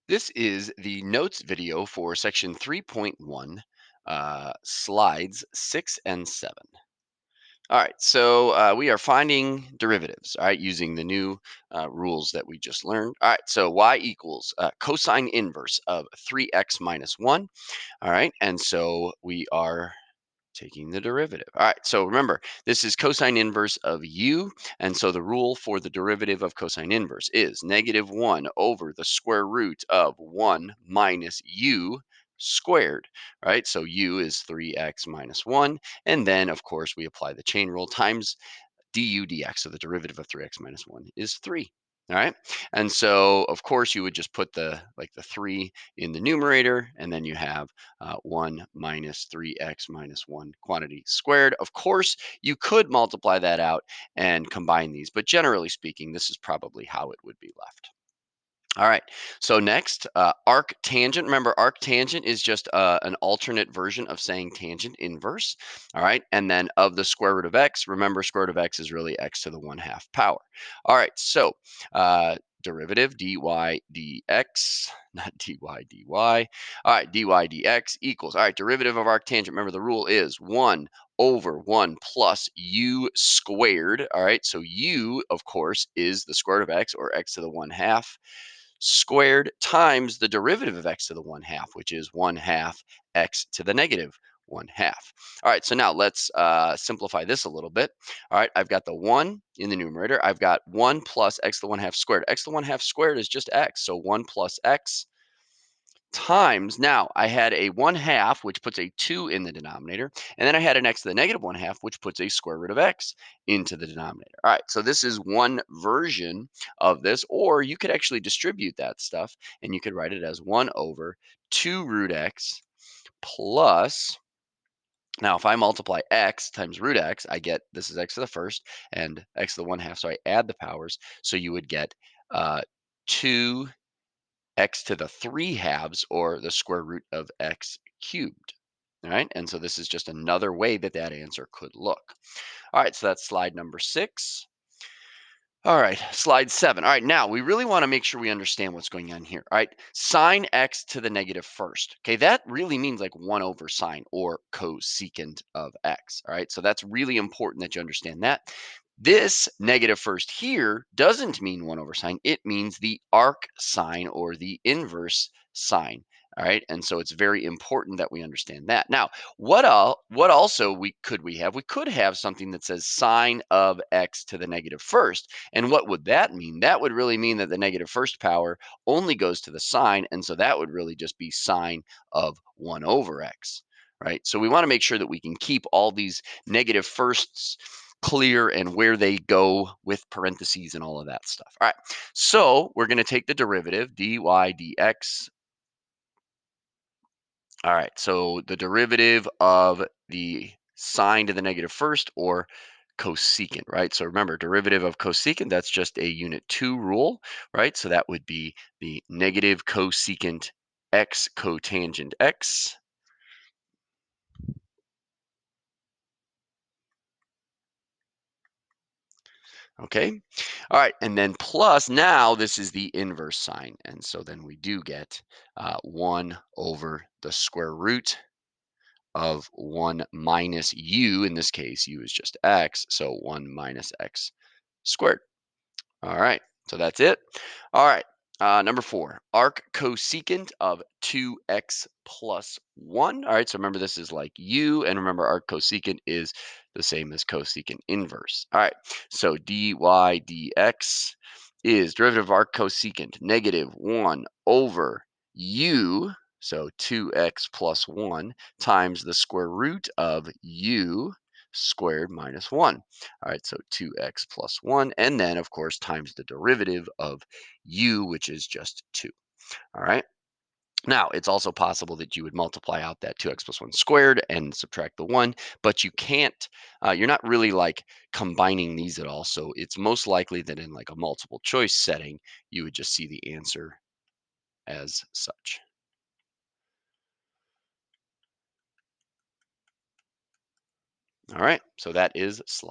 This is the notes video for section 3.1, slides 6 and 7. All right, so we are finding derivatives, all right, using the new rules that we just learned. All right, so y equals cosine inverse of 3x minus 1. All right, and so we are taking the derivative. All right, so remember, this is cosine inverse of u, and so the rule for the derivative of cosine inverse is -1 over the square root of 1 minus u squared, right? So u is 3x minus 1, and then, of course, we apply the chain rule times du dx. So the derivative of 3x minus 1 is 3. All right. And so, of course, you would just put the 3 in the numerator, and then you have 1 minus 3x minus 1 quantity squared. Of course, you could multiply that out and combine these, but generally speaking, this is probably how it would be left. All right. So next, arctangent. Remember, arctangent is just an alternate version of saying tangent inverse. All right. And then of the square root of x, remember, square root of x is really x to the 1/2 power. All right. So derivative dy dx, not dy dy. All right. Dy dx equals, all right, derivative of arctangent. Remember, the rule is 1 over 1 plus u squared. All right. So u, of course, is the square root of x, or x to the 1/2 squared, times the derivative of x to the 1/2, which is 1/2 x to the -1/2. All right, so now let's simplify this a little bit. All right, I've got the 1 in the numerator. I've got 1 plus x to the 1/2 squared. X to the 1/2 squared is just x. So 1 plus x times, now I had a 1/2, which puts a 2 in the denominator, and then I had an x to the -1/2, which puts a square root of x into the denominator. All right, so this is one version of this, or you could actually distribute that stuff, and you could write it as 1 over 2 root x plus, now if I multiply x times root x, I get, this is x to the first and x to the 1/2, so I add the powers, so you would get 2 x to the 3/2, or the square root of x cubed. All right, and so this is just another way that that answer could look. All right, so that's slide number 6. All right, slide 7. All right, now we really want to make sure we understand what's going on here. All right, sine x to the negative first. Okay, that really means like 1 over sine, or cosecant of x. All right, so that's really important that you understand that. This negative first here doesn't mean 1 over sine. It means the arc sine, or the inverse sine. All right, and so it's very important that we understand that. Now, what also we have? We could have something that says sine of x to the negative first. And what would that mean? That would really mean that the negative first power only goes to the sine, and so that would really just be sine of 1 over x, right? So we want to make sure that we can keep all these negative firsts clear, and where they go with parentheses and all of that stuff. All right, so we're going to take the derivative dy dx. All right, so the derivative of the sine to the negative first, or cosecant, right? So remember, derivative of cosecant, that's just a unit 2 rule, right? So that would be the negative cosecant x cotangent x. Okay. All right. And then plus, now this is the inverse sign. And so then we do get 1 over the square root of 1 minus u. In this case, u is just x. So 1 minus x squared. All right. So that's it. All right. Number 4, arc cosecant of 2x plus 1. All right. So remember, this is like u. And remember, arc cosecant is the same as cosecant inverse. All right. So dy dx is derivative of arc cosecant -1 over u. So 2x plus 1 times the square root of u squared minus 1. All right, so 2x plus 1, and then, of course, times the derivative of u, which is just 2. All right. Now, it's also possible that you would multiply out that 2x plus 1 squared and subtract the 1, but you can't, you're not really like combining these at all. So it's most likely that in like a multiple choice setting, you would just see the answer as such. All right, so that is